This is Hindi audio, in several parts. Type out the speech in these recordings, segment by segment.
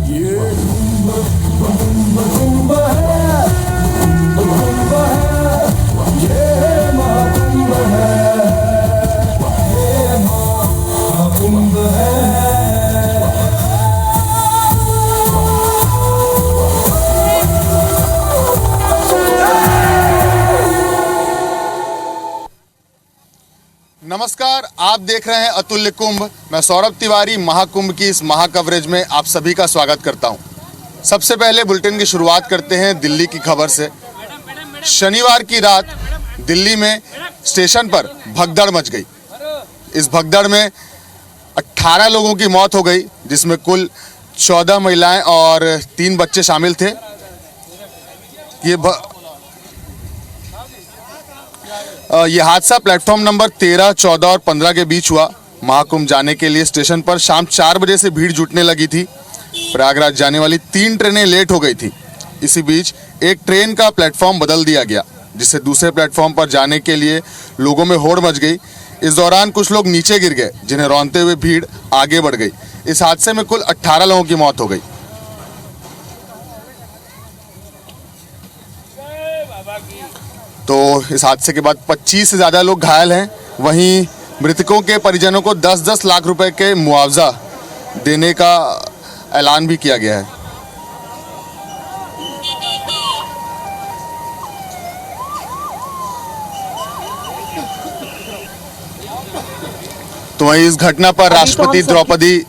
ये कुंभ कुंभ कुंभ है, कुंभ है, ये महाकुंभ है, ये महाकुंभ है। नमस्कार, आप देख रहे हैं अतुल्य कुंभ। मैं सौरभ तिवारी महाकुंभ की इस महा कवरेज में आप सभी का स्वागत करता हूं। सबसे पहले बुलेटिन की शुरुआत करते हैं दिल्ली की खबर से। शनिवार की रात दिल्ली में स्टेशन पर भगदड़ मच गई। इस भगदड़ में 18 लोगों की मौत हो गई, जिसमें कुल 14 महिलाएं और 3 बच्चे शामिल थे। ये हादसा प्लेटफॉर्म नंबर 13, 14 और 15 के बीच हुआ। महाकुंभ जाने के लिए स्टेशन पर शाम 4 बजे से भीड़ जुटने लगी थी। प्रयागराज जाने वाली 3 ट्रेनें लेट हो गई थी। इसी बीच एक ट्रेन का प्लेटफॉर्म बदल दिया गया, जिससे दूसरे प्लेटफॉर्म पर जाने के लिए लोगों में होड़ मच गई। इस दौरान कुछ लोग नीचे गिर गए, जिन्हें रौंदते हुए भीड़ आगे बढ़ गई। इस हादसे में कुल 18 लोगों की मौत हो गई। तो इस हादसे के बाद 25 से ज़्यादा लोग घायल हैं। वहीं मृतकों के परिजनों को 10-10 लाख रुपए के मुआवजा देने का ऐलान भी किया गया है। तो वहीं इस घटना पर राष्ट्रपति द्रौपदी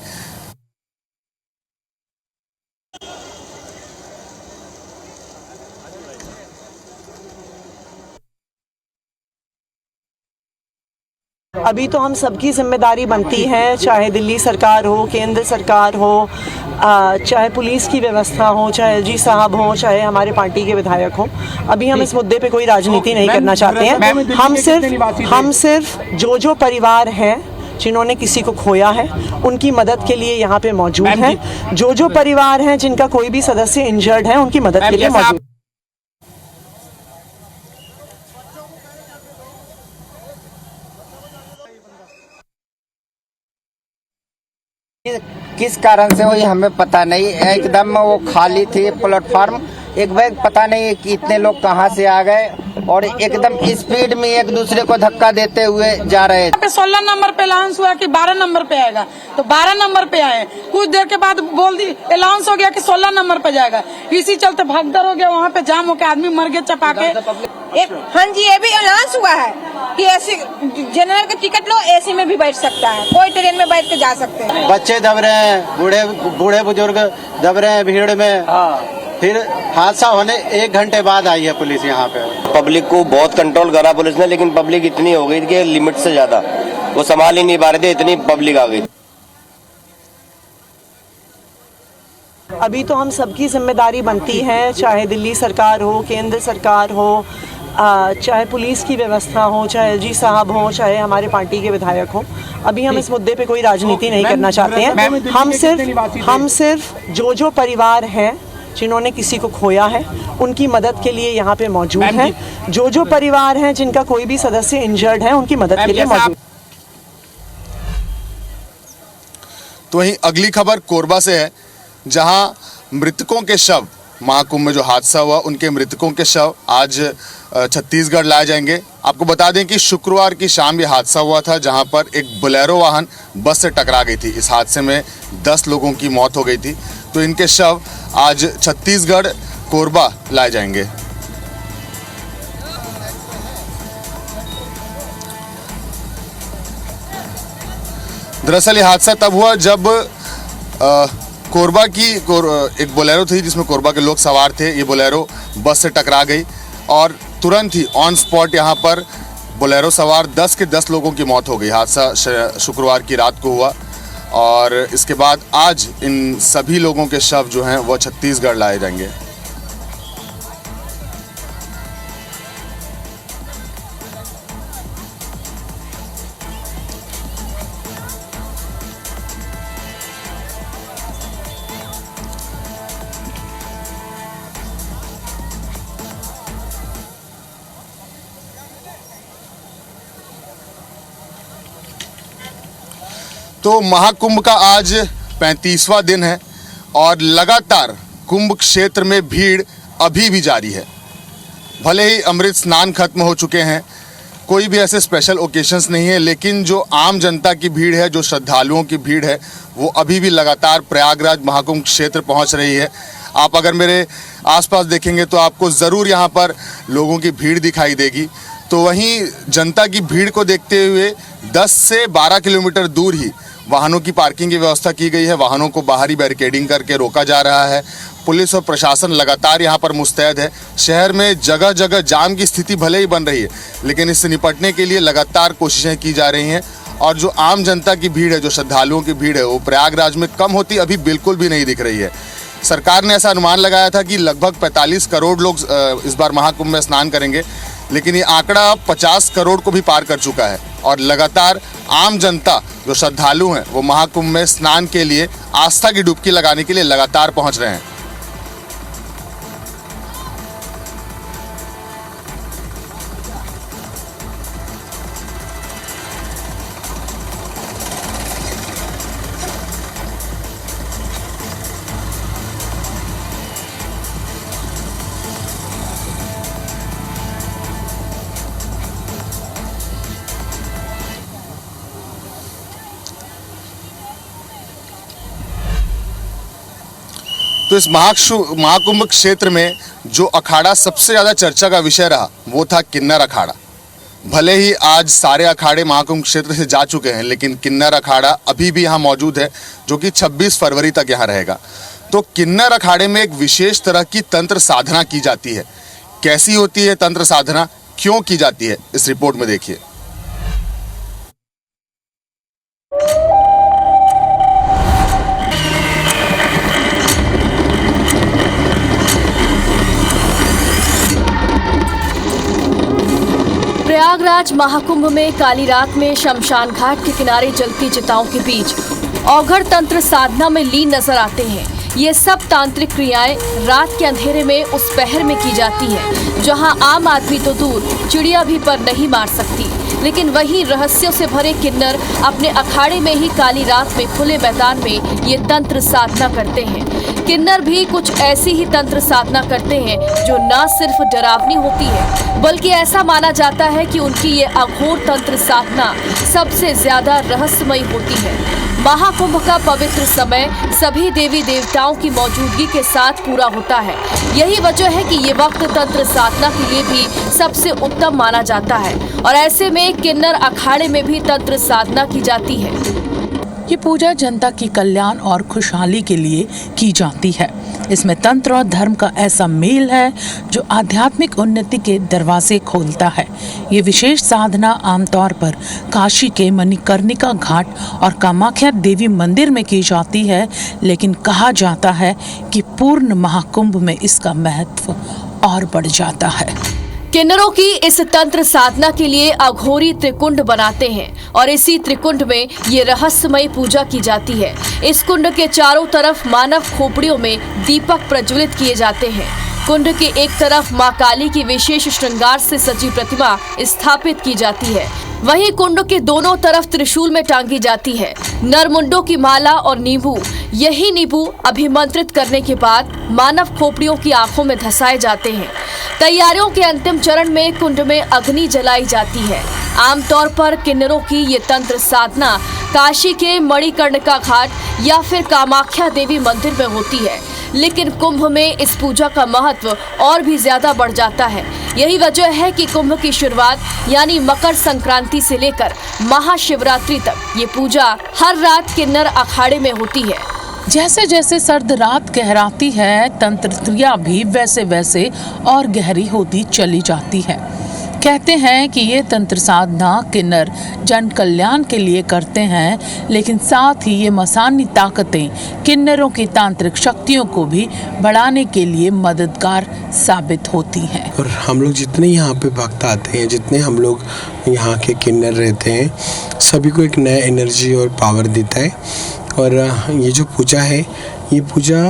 अभी तो हम सबकी जिम्मेदारी बनती है, चाहे दिल्ली सरकार हो, केंद्र सरकार हो, चाहे पुलिस की व्यवस्था हो, चाहे एलजी साहब हो, चाहे हमारे पार्टी के विधायक हो। अभी हम इस मुद्दे पे कोई राजनीति नहीं करना चाहते हैं। हम सिर्फ जो परिवार हैं जिन्होंने किसी को खोया है, उनकी मदद के लिए यहाँ पे मौजूद हैं। जो परिवार हैं जिनका कोई भी सदस्य इंजर्ड है, उनकी मदद के लिए मौजूद। किस कारण से हुई हमें पता नहीं। एकदम वो खाली थी प्लेटफार्म। एक बैग पता नहीं कि इतने लोग कहां से आ गए और एकदम स्पीड में एक दूसरे को धक्का देते हुए जा रहे थे। 16 नंबर पे अलाउंस हुआ कि 12 नंबर पे आएगा, तो 12 नंबर पे आए। कुछ देर के बाद बोल दी अलाउंस हो गया कि 16 नंबर पे जाएगा। इसी चलते भगदड़ हो गया, वहाँ पे जाम होकर आदमी मर गए चपा के। हाँ जी, ये भी अनाउंस हुआ है कि एसी जनरल का टिकट लो, एसी में भी बैठ सकता है, कोई ट्रेन में बैठ के जा सकते हैं। बच्चे दब रहे हैं, बूढ़े बुजुर्ग दब रहे हैं भीड़ में। फिर हादसा होने 1 घंटे बाद आई है पुलिस यहाँ पे। पब्लिक को बहुत कंट्रोल करा पुलिस ने, लेकिन पब्लिक इतनी हो गई कि लिमिट से ज्यादा वो संभाल ही नहीं पा रहे थे, इतनी पब्लिक आ गई। अभी तो हम सबकी जिम्मेदारी बनती है, चाहे दिल्ली सरकार हो, केंद्र सरकार हो, चाहे पुलिस की व्यवस्था हो, चाहे एलजी साहब हो, चाहे हमारे पार्टी के विधायक हो। अभी हम इस मुद्दे पे कोई राजनीति नहीं करना चाहते हैं। हम सिर्फ जो परिवार हैं जिन्होंने किसी को खोया है, उनकी मदद के लिए यहाँ पे मौजूद हैं। जो परिवार हैं जिनका कोई भी सदस्य इंजर्ड है, उनकी मदद के लिए मौजूद। तो वहीं अगली खबर कोरबा से है, जहां मृतकों के शव, महाकुंभ में जो हादसा हुआ उनके मृतकों के शव आज छत्तीसगढ़ लाए जाएंगे। आपको बता दें कि शुक्रवार की शाम ये हादसा हुआ था, जहां पर एक बोलेरो वाहन बस से टकरा गई थी। इस हादसे में 10 लोगों की मौत हो गई थी। तो इनके शव आज छत्तीसगढ़ कोरबा लाए जाएंगे। दरअसल ये हादसा तब हुआ जब कोरबा की एक बोलेरो थी, जिसमें कोरबा के लोग सवार थे। ये बोलेरो बस से टकरा गई और तुरंत ही ऑन स्पॉट यहाँ पर बोलेरो सवार 10 के 10 लोगों की मौत हो गई। हादसा शुक्रवार की रात को हुआ और इसके बाद आज इन सभी लोगों के शव जो हैं वो छत्तीसगढ़ लाए जाएंगे। तो महाकुंभ का आज 35वां दिन है और लगातार कुंभ क्षेत्र में भीड़ अभी भी जारी है। भले ही अमृत स्नान खत्म हो चुके हैं, कोई भी ऐसे स्पेशल ओकेशंस नहीं है, लेकिन जो आम जनता की भीड़ है, जो श्रद्धालुओं की भीड़ है, वो अभी भी लगातार प्रयागराज महाकुंभ क्षेत्र पहुंच रही है। आप अगर मेरे आसपास देखेंगे तो आपको ज़रूर यहाँ पर लोगों की भीड़ दिखाई देगी। तो वहीं जनता की भीड़ को देखते हुए 10 से 12 किलोमीटर दूर ही वाहनों की पार्किंग की व्यवस्था की गई है। वाहनों को बाहरी बैरिकेडिंग करके रोका जा रहा है। पुलिस और प्रशासन लगातार यहाँ पर मुस्तैद है। शहर में जगह जगह जाम की स्थिति भले ही बन रही है, लेकिन इससे निपटने के लिए लगातार कोशिशें की जा रही हैं। और जो आम जनता की भीड़ है, जो श्रद्धालुओं की भीड़ है, वो प्रयागराज में कम होती अभी बिल्कुल भी नहीं दिख रही है। सरकार ने ऐसा अनुमान लगाया था कि लगभग 45 करोड़ लोग इस बार महाकुंभ में स्नान करेंगे, लेकिन ये आंकड़ा 50 करोड़ को भी पार कर चुका है। और लगातार आम जनता, जो श्रद्धालु हैं, वो महाकुंभ में स्नान के लिए आस्था की डुबकी लगाने के लिए लगातार पहुंच रहे हैं। तो इस महाकुंभ क्षेत्र में जो अखाड़ा सबसे ज़्यादा चर्चा का विषय रहा, वो था किन्नर अखाड़ा। भले ही आज सारे अखाड़े महाकुंभ क्षेत्र से जा चुके हैं, लेकिन किन्नर अखाड़ा अभी भी यहाँ मौजूद है, जो कि 26 फरवरी तक यहाँ रहेगा। तो किन्नर अखाड़े में एक विशेष तरह की तंत्र साधना की जाती है। कैसी होती है तंत्र साधना, क्यों की जाती है, इस रिपोर्ट में देखिए। प्रयागराज महाकुंभ में काली रात में शमशान घाट के किनारे जलती चिताओं के बीच औघड़ तंत्र साधना में लीन नजर आते हैं। ये सब तांत्रिक क्रियाएं रात के अंधेरे में उस पहर में की जाती हैं, जहां आम आदमी तो दूर, चिड़िया भी पर नहीं मार सकती। लेकिन वहीं रहस्यों से भरे किन्नर अपने अखाड़े में ही काली रात में खुले मैदान में ये तंत्र साधना करते हैं। किन्नर भी कुछ ऐसी ही तंत्र साधना करते हैं, जो न सिर्फ डरावनी होती है, बल्कि ऐसा माना जाता है कि उनकी ये अघोर तंत्र साधना सबसे ज्यादा रहस्यमयी होती है। महाकुंभ का पवित्र समय सभी देवी देवताओं की मौजूदगी के साथ पूरा होता है। यही वजह है कि ये वक्त तंत्र साधना के लिए भी सबसे उत्तम माना जाता है, और ऐसे में किन्नर अखाड़े में भी तंत्र साधना की जाती है। ये पूजा जनता की कल्याण और खुशहाली के लिए की जाती है। इसमें तंत्र और धर्म का ऐसा मेल है जो आध्यात्मिक उन्नति के दरवाजे खोलता है। ये विशेष साधना आमतौर पर काशी के मणिकर्णिका घाट और कामाख्या देवी मंदिर में की जाती है, लेकिन कहा जाता है कि पूर्ण महाकुंभ में इसका महत्व और बढ़ जाता है। किन्नरों की इस तंत्र साधना के लिए अघोरी त्रिकुंड बनाते हैं, और इसी त्रिकुंड में ये रहस्यमयी पूजा की जाती है। इस कुंड के चारों तरफ मानव खोपड़ियों में दीपक प्रज्वलित किए जाते हैं। कुंड के एक तरफ मां काली की विशेष श्रृंगार से सजी प्रतिमा स्थापित की जाती है। वहीं कुंड के दोनों तरफ त्रिशूल में टांगी जाती है नरमुंडों की माला और नींबू। यही नींबू अभिमंत्रित करने के बाद मानव खोपड़ियों की आंखों में धंसाए जाते हैं। तैयारियों के अंतिम चरण में कुंड में अग्नि जलाई जाती है। आमतौर पर किन्नरों की ये तंत्र साधना काशी के मणिकर्णिका घाट या फिर कामाख्या देवी मंदिर में होती है, लेकिन कुंभ में इस पूजा का महत्व और भी ज्यादा बढ़ जाता है। यही वजह है कि कुंभ की शुरुआत यानी मकर संक्रांति से लेकर महाशिवरात्रि तक ये पूजा हर रात किन्नर अखाड़े में होती है। जैसे जैसे सर्द रात गहराती है, तंत्र क्रिया भी वैसे वैसे और गहरी होती चली जाती है। कहते हैं कि ये तंत्र साधना किन्नर जन कल्याण के लिए करते हैं, लेकिन साथ ही ये मसानी ताकतें किन्नरों की तांत्रिक शक्तियों को भी बढ़ाने के लिए मददगार साबित होती हैं। और हम लोग जितने यहाँ पे भक्त आते हैं, जितने हम लोग यहाँ के किन्नर रहते हैं, सभी को एक नया एनर्जी और पावर देता है। और ये जो पूजा है, ये पूजा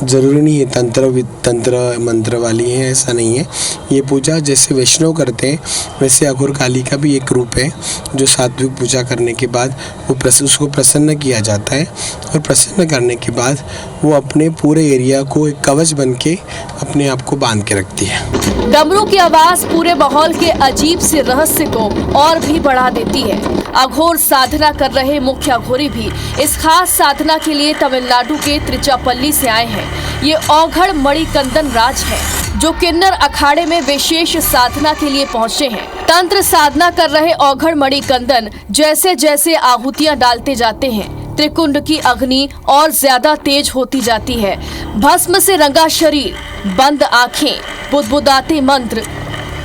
ज़रूरी नहीं है तंत्र मंत्र वाली है, ऐसा नहीं है। ये पूजा जैसे वैष्णव करते हैं वैसे अघोर काली का भी एक रूप है, जो सात्विक पूजा करने के बाद उसको प्रसन्न किया जाता है, और प्रसन्न करने के बाद वो अपने पूरे एरिया को एक कवच बन के अपने आप को बांध के रखती है। डमरू की आवाज पूरे माहौल के अजीब से रहस्य को और भी बढ़ा देती है। अघोर साधना कर रहे मुख्य अघोरी भी इस खास साधना के लिए तमिलनाडु के त्रिचापल्ली से आए हैं। ये औघड़ मणिकंदन राज है जो किन्नर अखाड़े में विशेष साधना के लिए पहुंचे हैं। तंत्र साधना कर रहे औघड़ मणिकंदन जैसे जैसे आहुतियां डालते जाते हैं, त्रिकुंड की अग्नि और ज्यादा तेज होती जाती है। भस्म से रंगा शरीर, बंद आंखें, बुदबुदाते मंत्र,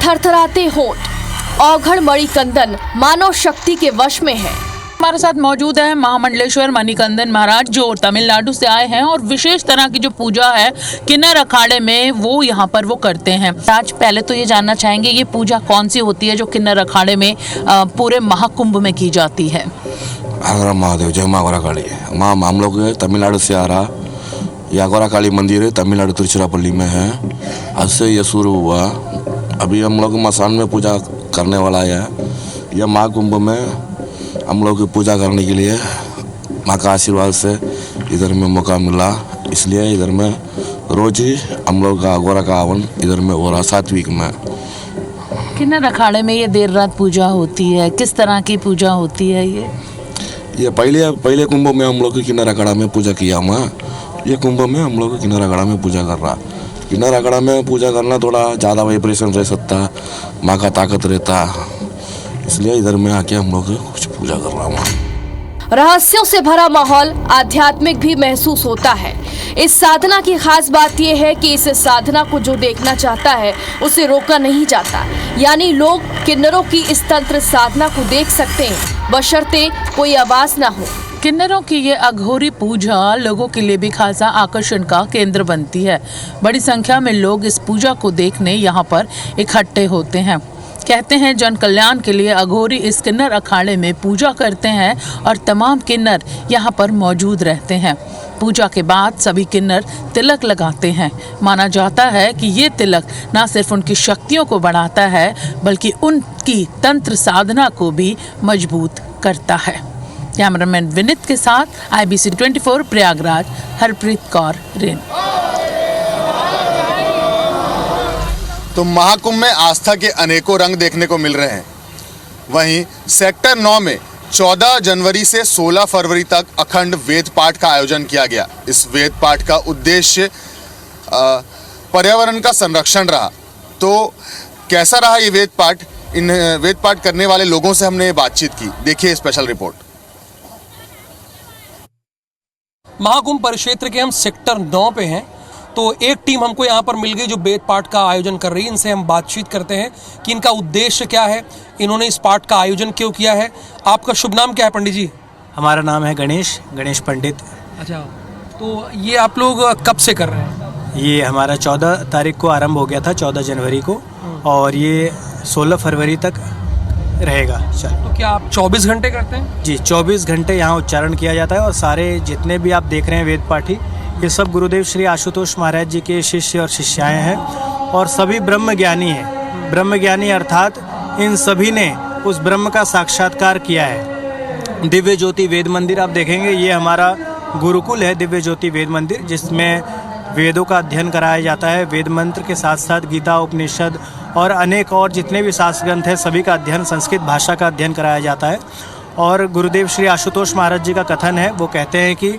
थरथराते होंठ, औघड़ मणिकंदन मानव शक्ति के वश में है। हमारे साथ मौजूद है महामंडलेश्वर मणिकंदन महाराज, जो तमिलनाडु से आए हैं और विशेष तरह की जो पूजा है किन्नर अखाड़े में वो यहाँ पर वो करते हैं। आज पहले तो ये जानना चाहेंगे ये पूजा कौन सी होती है जो किन्नर अखाड़े में पूरे महाकुंभ में की जाती है। अघोरा महादेव, जय माँ अघोरा काली। माँ हम लोग तमिलनाडु से आ रहा, ये अघोरा काली मंदिर तमिलनाडु तिरुचिरापल्ली में है। आज से ये शुरू हुआ, अभी हम लोग मसान में पूजा करने वाला है। यह महाकुंभ में हम लोग की पूजा करने के लिए माँ का आशीर्वाद से इधर में मौका मिला, इसलिए इधर में रोज ही हम लोग का अघोरा का हवन इधर में हो रहा सात्विक में। किन्नर अखाड़े में ये देर रात पूजा होती है, किस तरह की पूजा होती है ये पहले कुंभ में हम लोग किन्नर अखाड़ा में पूजा किया हुआ, ये कुंभ में हम लोग किन्नर अखाड़ा में पूजा कर रहा। किन्नर अखाड़ा में पूजा करना थोड़ा ज़्यादा वाइब्रेशन रह सकता, माँ का ताकत रहता, इसलिए इधर में आके हम लोग कुछ पूजा कर रहा हूँ। रहस्यों से भरा माहौल आध्यात्मिक भी महसूस होता है। इस साधना की खास बात यह है कि इस साधना को जो देखना चाहता है उसे रोका नहीं जाता, यानी लोग किन्नरों की इस तंत्र साधना को देख सकते हैं बशर्ते कोई आवाज ना हो। किन्नरों की ये अघोरी पूजा लोगों के लिए भी खासा आकर्षण का केंद्र बनती है। बड़ी संख्या में लोग इस पूजा को देखने यहाँ पर इकट्ठे होते हैं। कहते हैं जन कल्याण के लिए अघोरी इस किन्नर अखाड़े में पूजा करते हैं और तमाम किन्नर यहाँ पर मौजूद रहते हैं। पूजा के बाद सभी किन्नर तिलक लगाते हैं। माना जाता है कि ये तिलक न सिर्फ उनकी शक्तियों को बढ़ाता है बल्कि उनकी तंत्र साधना को भी मजबूत करता है। कैमरामैन विनीत के साथ IBC 24 प्रयागराज, हरप्रीत कौर रेन। तो महाकुंभ में आस्था के अनेकों रंग देखने को मिल रहे हैं। वहीं सेक्टर 9 में 14 जनवरी से 16 फरवरी तक अखंड वेद पाठ का आयोजन किया गया। इस वेद पाठ का उद्देश्य पर्यावरण का संरक्षण रहा। तो कैसा रहा ये वेद पाठ? इन वेद पाठ करने वाले लोगों से हमने बातचीत की, देखिए स्पेशल रिपोर्ट। महाकुंभ परिक्षेत्र के हम सेक्टर 9 पे हैं, तो एक टीम हमको यहाँ पर मिल गई जो वेद पाठ का आयोजन कर रही है। इनसे हम बातचीत करते हैं कि इनका उद्देश्य क्या है, इन्होंने इस पाठ का आयोजन क्यों किया है। आपका शुभ नाम क्या है पंडित जी? हमारा नाम है गणेश पंडित। अच्छा, तो ये आप लोग कब से कर रहे हैं? ये हमारा 14 तारीख को आरंभ हो गया था, 14 जनवरी को, और ये 16 फरवरी तक रहेगा। तो क्या आप 24 घंटे करते हैं? जी, 24 घंटे यहाँ उच्चारण किया जाता है और सारे जितने भी आप देख रहे हैं वेद पाठी, ये सब गुरुदेव श्री आशुतोष महाराज जी के शिष्य और शिष्याएं हैं और सभी ब्रह्म ज्ञानी हैं। ब्रह्म ज्ञानी अर्थात इन सभी ने उस ब्रह्म का साक्षात्कार किया है। दिव्य ज्योति वेद मंदिर आप देखेंगे, ये हमारा गुरुकुल है दिव्य ज्योति वेद मंदिर, जिसमें वेदों का अध्ययन कराया जाता है। वेद मंत्र के साथ साथ गीता, उपनिषद और अनेक और जितने भी शास्त्र ग्रंथ हैं सभी का अध्ययन, संस्कृत भाषा का अध्ययन कराया जाता है। और गुरुदेव श्री आशुतोष महाराज जी का कथन है, वो कहते हैं कि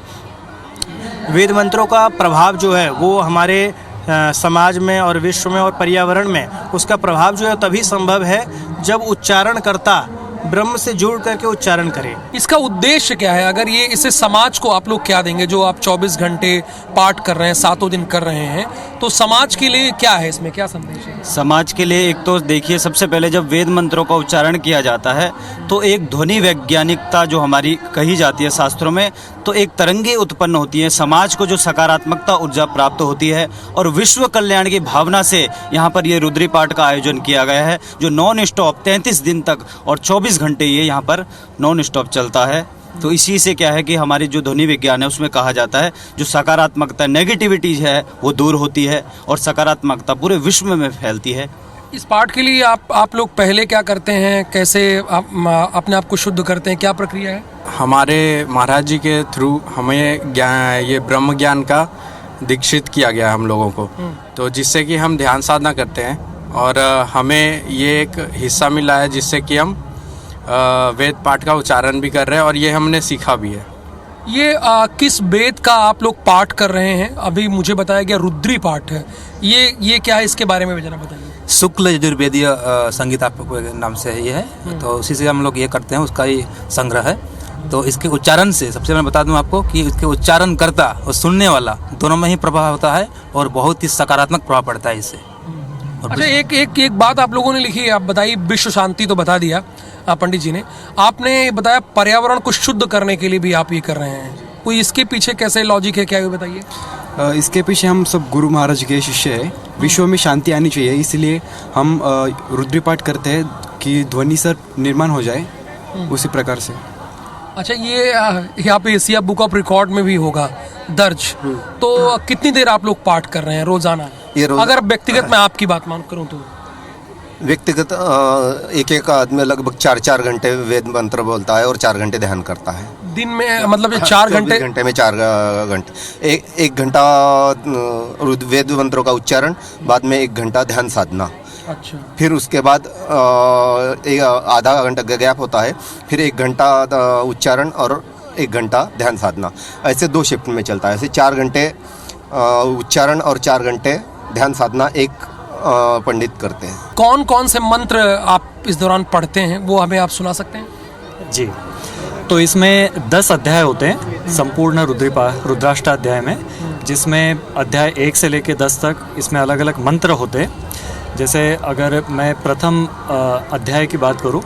वेद मंत्रों का प्रभाव जो है वो हमारे समाज में और विश्व में और पर्यावरण में उसका प्रभाव जो है तभी संभव है जब उच्चारणकर्ता ब्रह्म से जुड़ करके उच्चारण करें। इसका उद्देश्य क्या है? अगर ये इसे समाज को आप लोग क्या देंगे, जो आप 24 घंटे पाठ कर रहे हैं, 7 दिन कर रहे हैं, तो समाज के लिए क्या है, इसमें क्या संदेश है? समाज के लिए एक तो देखिए, सबसे पहले जब वेद मंत्रों का उच्चारण किया जाता है तो एक ध्वनि वैज्ञानिकता जो हमारी कही जाती है शास्त्रों में, तो एक तरंगे उत्पन्न होती है, समाज को जो सकारात्मकता ऊर्जा प्राप्त होती है और विश्व कल्याण की भावना से यहाँ पर ये रुद्री पाठ का आयोजन किया गया है, जो नॉन स्टॉप 33 दिन तक और 24 घंटे ये यहाँ पर नॉन स्टॉप चलता है। तो इसी से क्या है कि हमारी जो ध्वनि विज्ञान है उसमें कहा जाता है जो सकारात्मकता नेगेटिविटीज है वो दूर होती है और सकारात्मकता पूरे विश्व में फैलती है। इस पाठ के लिए आप लोग पहले क्या करते हैं, कैसे आप अपने आप को शुद्ध करते हैं, क्या प्रक्रिया है? हमारे महाराज जी के थ्रू हमें ये ब्रह्म ज्ञान का दीक्षित किया गया हम लोगों को, तो जिससे कि हम ध्यान साधना करते हैं और हमें ये एक हिस्सा मिला है जिससे कि हम वेद पाठ का उच्चारण भी कर रहे हैं और ये हमने सीखा भी है। ये किस वेद का आप लोग पाठ कर रहे हैं? अभी मुझे बताया गया रुद्री पाठ है, ये क्या है, इसके बारे में जरा बताइए। शुक्ल यजुर्वेदीय संगीतात्मक नाम से ये है, तो उसी से हम लोग ये करते हैं, उसका ही संग्रह है। तो इसके उच्चारण से सबसे मैं बता दूं आपको कि इसके उच्चारण करता और सुनने वाला दोनों में ही प्रभाव होता है और बहुत ही सकारात्मक प्रभाव पड़ता है इससे। अच्छा, एक बात आप लोगों ने लिखी है, आप बताइए। विश्व शांति तो बता दिया पंडित जी ने, आपने बताया पर्यावरण को शुद्ध करने के लिए भी आप ये कर रहे हैं, कोई इसके पीछे कैसे लॉजिक है, क्या ये बताइए। इसके पीछे हम सब गुरु महाराज के शिष्य हैं, विश्व में शांति आनी चाहिए, इसलिए हम रुद्री पाठ करते हैं कि ध्वनि सर निर्माण हो जाए उसी प्रकार से। अच्छा, ये यहाँ पे एशिया बुक ऑफ रिकॉर्ड में भी होगा दर्ज। तो कितनी देर आप लोग पाठ कर रहे हैं रोजाना? अगर व्यक्तिगत मैं आपकी बात मान करूँ तो व्यक्तिगत एक आदमी लगभग 4 घंटे वेद मंत्र बोलता है और 4 घंटे ध्यान करता है दिन में। मतलब 4 घंटे में 4 घंटे, एक घंटा वेद मंत्रों का उच्चारण, बाद में 1 घंटा ध्यान साधना। अच्छा, फिर उसके बाद आधा घंटा गैप होता है, फिर 1 घंटा उच्चारण और 1 घंटा ध्यान साधना। ऐसे 2 शिफ्ट में चलता है। ऐसे 4 घंटे उच्चारण और 4 घंटे ध्यान साधना एक पंडित करते हैं। कौन कौन से मंत्र आप इस दौरान पढ़ते हैं, वो हमें आप सुना सकते हैं? जी, तो इसमें 10 अध्याय होते हैं संपूर्ण रुद्राष्टाध्याय में, जिसमें अध्याय 1 से लेकर 10 तक इसमें अलग अलग मंत्र होते हैं। जैसे अगर मैं प्रथम अध्याय की बात करूं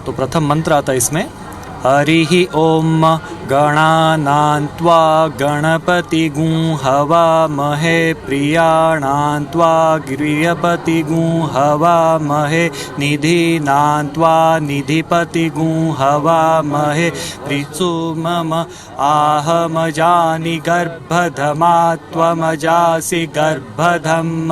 तो प्रथम मंत्र आता है इसमें, हरि ओम गणानान्त्वा गणपतिगुं हवामहे प्रियाणान्त्वा गृहपतिगुं हवामहे निधिनान्त्वा निधिपतिगुं हवामहे प्रीसुमम आहमजानि गर्भधमात्वमजासि गर्भधम्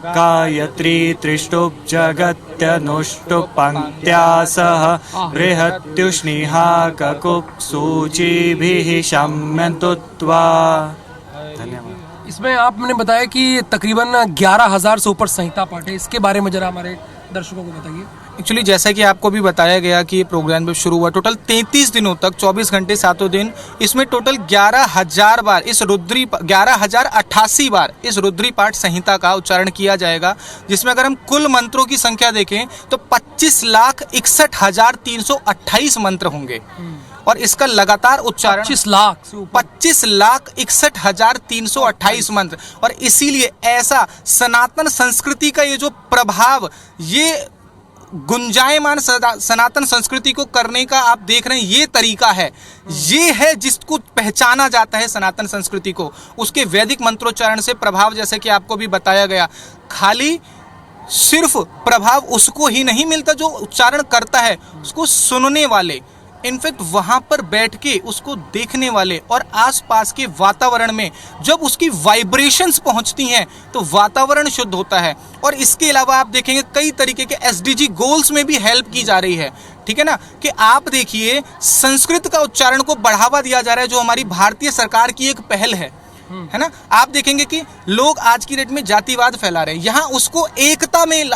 गायत्री त्रिष्टुप् जगत्यनुष्टुप् पङ्क्त्या सह बृहत्युष्णिहा ककुप् सूचिभिः शम्यन्तुत्वा। धन्यवाद। इसमें आपने बताया कि तकरीबन 11,000 से ऊपर संहिता पाठ है, इसके बारे में जरा हमारे दर्शकों को बताइए। एक्चुअली जैसा कि आपको भी बताया गया कि ये प्रोग्राम जब शुरू हुआ, टोटल 33 दिनों तक 24 घंटे 7 दिन, इसमें टोटल 11,000 बार 11,088 बार इस रुद्री पाठ संहिता का उच्चारण किया जाएगा, जिसमें अगर हम कुल मंत्रों की संख्या देखें तो 25,61,328 मंत्र होंगे और इसका लगातार उच्चारण 25,61,328 मंत्र। और इसीलिए ऐसा सनातन संस्कृति का ये जो प्रभाव, ये गुंजायमान सनातन संस्कृति को करने का आप देख रहे हैं ये तरीका है, ये है जिसको पहचाना जाता है सनातन संस्कृति को। उसके वैदिक मंत्रोच्चारण से प्रभाव, जैसे कि आपको भी बताया गया, खाली सिर्फ प्रभाव उसको ही नहीं मिलता जो उच्चारण करता है, उसको सुनने वाले, इनफैक्ट वहाँ पर बैठ के उसको देखने वाले और आसपास के वातावरण में जब उसकी वाइब्रेशंस पहुँचती हैं तो वातावरण शुद्ध होता है। और इसके अलावा आप देखेंगे कई तरीके के SDG गोल्स में भी हेल्प की जा रही है, ठीक है ना, कि आप देखिए संस्कृत का उच्चारण को बढ़ावा दिया जा रहा है, जो हमारी भारतीय सरकार की एक पहल है ना। आप देखेंगे कि लोग आज की डेट में जातिवाद फैला रहे हैं, यहाँ उसको एकता में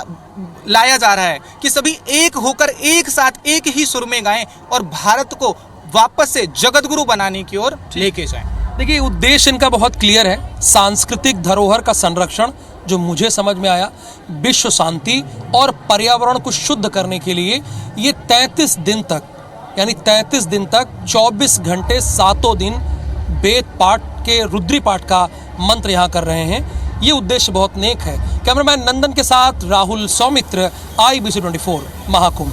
लाया जा रहा है कि सभी एक होकर एक साथ एक ही सुर में गाएं और भारत को वापस से जगतगुरु बनाने की ओर लेके जाएं। देखिए, उद्देश्य इनका बहुत क्लियर है, सांस्कृतिक धरोहर का संरक्षण, जो मुझे समझ में आया, विश्व शांति और पर्यावरण को शुद्ध करने के लिए ये 33 दिन तक, यानी 33 दिन तक 24 घंटे 7 दिन वेद पाठ के रुद्री पाठ का मंत्र यहाँ कर रहे हैं। ये उद्देश्य बहुत नेक है। कैमरामैन नंदन के साथ राहुल सौमित्र, IBC 24 महाकुंभ।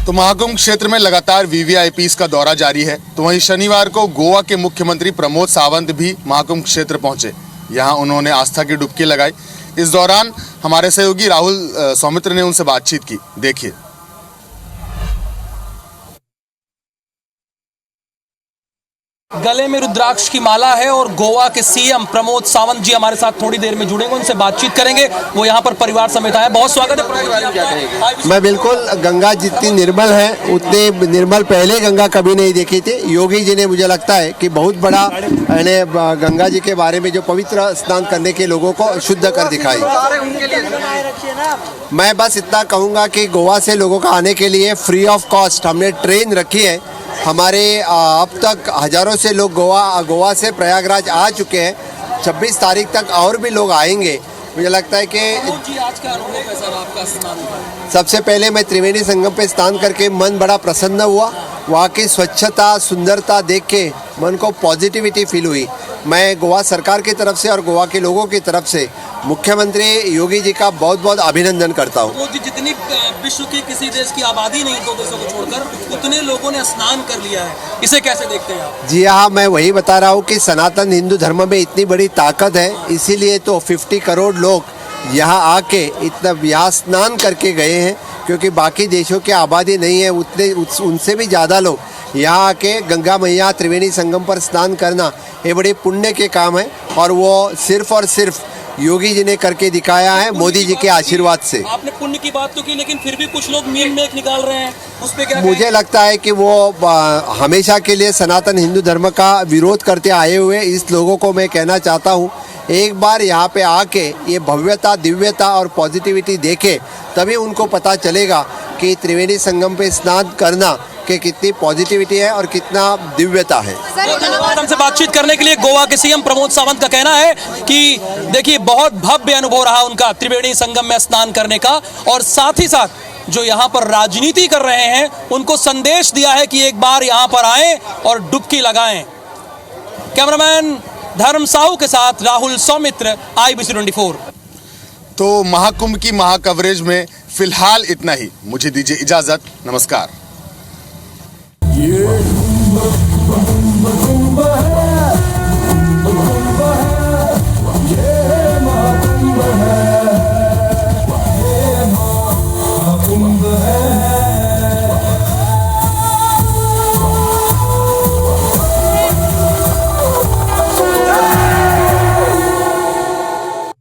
तो महाकुंभ क्षेत्र में लगातार VVIPs का दौरा जारी है। तो वहीं शनिवार को गोवा के मुख्यमंत्री प्रमोद सावंत भी महाकुंभ क्षेत्र पहुंचे, यहां उन्होंने आस्था की डुबकी लगाई। इस दौरान हमारे सहयोगी राहुल सौमित्र ने उनसे बातचीत की, देखिए। गले में रुद्राक्ष की माला है और गोवा के सीएम प्रमोद सावंत जी हमारे साथ थोड़ी देर में जुड़ेंगे, उनसे बातचीत करेंगे। वो यहाँ पर परिवार समेत आए। बहुत स्वागत है। मैं बिल्कुल, गंगा जितनी निर्मल है उतनी निर्मल पहले गंगा कभी नहीं देखी थी। योगी जी ने, मुझे लगता है कि बहुत बड़ा गंगा जी के बारे में जो पवित्र स्नान करने के लोगों को शुद्ध कर दिखाई। मैं बस इतना कहूँगा कि गोवा से लोगों का आने के लिए फ्री ऑफ कॉस्ट हमने ट्रेन रखी है। हमारे अब तक हजारों से लोग गोवा से प्रयागराज आ चुके हैं। 26 तारीख तक और भी लोग आएंगे। मुझे लगता है कि आज का अनुभव कैसा रहा आपका स्नान? सबसे पहले मैं त्रिवेणी संगम पे स्नान करके मन बड़ा प्रसन्न हुआ। वहाँ की स्वच्छता, सुंदरता देख के मन को पॉजिटिविटी फील हुई। मैं गोवा सरकार की तरफ से और गोवा के लोगों की तरफ से मुख्यमंत्री योगी जी का बहुत बहुत अभिनंदन करता हूँ। जितनी विश्व की किसी देश की आबादी नहीं, 2 देशों को छोड़कर, उतने लोगों ने स्नान कर लिया है। इसे कैसे देखते हैं आप? जी हाँ, मैं वही बता रहा हूँ कि सनातन हिंदू धर्म में इतनी बड़ी ताकत है, इसीलिए तो 50 करोड़ लोग यहाँ आके यहाँ स्नान करके गए हैं, क्योंकि बाकी देशों की आबादी नहीं है उनसे भी ज़्यादा लोग यहाँ आके गंगा मैया त्रिवेणी संगम पर स्नान करना ये बड़े पुण्य के काम है। और वो सिर्फ और सिर्फ योगी जी ने करके दिखाया है, मोदी जी के आशीर्वाद से। आपने पुण्य की बात तो की, लेकिन फिर भी कुछ लोग मीम में निकाल रहे हैं, उस पे क्या मुझे लगता है कि वो हमेशा के लिए सनातन हिंदू धर्म का विरोध करते आए हुए इस लोगों को मैं कहना चाहता हूँ, एक बार यहाँ पे आके ये भव्यता, दिव्यता और पॉजिटिविटी देखे, तभी उनको पता चलेगा कि त्रिवेणी संगम पे स्नान करना कि कितनी पॉजिटिविटी है और कितना दिव्यता है। हमसे बातचीत करने के लिए गोवा के सीएम प्रमोद सावंत का कहना है कि देखिए, बहुत भव्य अनुभव रहा उनका त्रिवेणी संगम में स्नान करने का, और साथ ही साथ जो यहाँ पर राजनीति कर रहे हैं उनको संदेश दिया है कि एक बार यहाँ पर आएं और डुबकी लगाएं। कैमरामैन धर्म साहू के साथ राहुल सौमित्र, IBC 24। तो महाकुंभ की महाकवरेज में फिलहाल इतना ही। मुझे दीजिए इजाजत, नमस्कार। ये